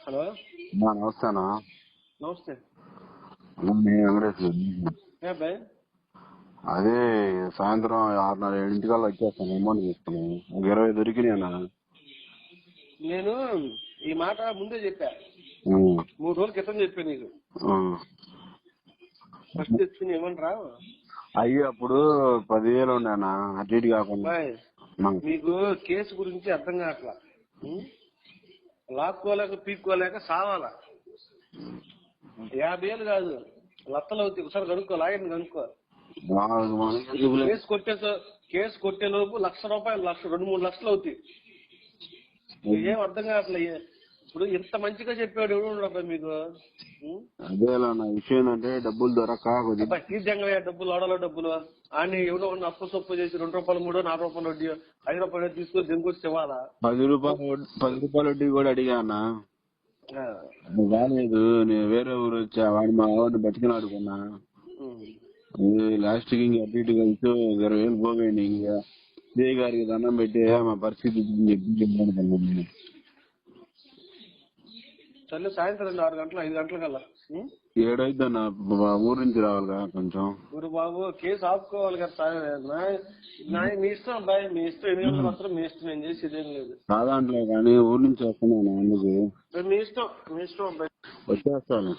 Hello నమస్తేనా. నమస్తే. వెంకటేశ్వర అదే సాయంత్రం 6:30 వచ్చేస్తాను. అమౌంట్ తీసుకున్నాను. ఒక 20 దొరికినాయి అన్న. నేను ఈ మాట ముందే చెప్పా, 3 రోజుల క్రితం చెప్పా నీకు. ఫస్ట్ తెచ్చుకుని ఏమనరా అయ్యి అప్పుడు 10,000 ఉండేనా, అటు ఇటు కాకుండా. మీకు కేసు గురించి అర్థం కావట్లా. లాక్కోలేక పీక్కోలేక సావాలా. 50,000 కాదు, లత్తలు అవుతాయి. ఒకసారి కనుక్కో, లాయర్ని కనుక్కో. కేసు కొట్టే లోపు ₹1,00,000, 2-3 లక్షలు అవుతాయి. ఏం అర్థం కావట్లే. ఇప్పుడు ఇంత మంచిగా చెప్పాడు ఎవడు ఉండదు మీకు. అదే విషయం ఏంటంటే డబ్బులు దొరక తీర్చంగా డబ్బులు, ఆడలో డబ్బులు అని ఎవడో అప్పు సొప్పు చేసి ₹2, ₹3, ₹4 వడ్డీ, ₹5 తీసుకొని దెంకొచ్చి ఇవ్వాలా. 10 రూపాయల వడ్డీ కూడా అడిగానా, రాలేదు. నేను వేరే ఊరు వచ్చా, వాడి మా వాడిని బతికిన ఆడుకున్నా. లాస్ట్ కి అటు ఇటు కలిసి 20,000 పోగండి. ఇంకా సిఐ గారికి దండం పెట్టి మా పరిస్థితి చెప్పి సరే సాయంత్రం 6 గంటలు 5 గంటల కల్లా 7 అయిద్దన్న. ఊరు నుంచి రావాలిగా కొంచెం. ఊరు బాబు కేసు ఆపుకోవాలి కదా. మీ ఇష్టం అబ్బాయి, మీ ఇష్టం. 8 గంటలకు మాత్రం మీ ఇష్టం. నేను చేసి ఇదేం లేదు. కాదంటలే కానీ ఊరు నుంచి వస్తున్నాను. అందుకు మీ ఇష్టం అబ్బాయి. వచ్చేస్తాను.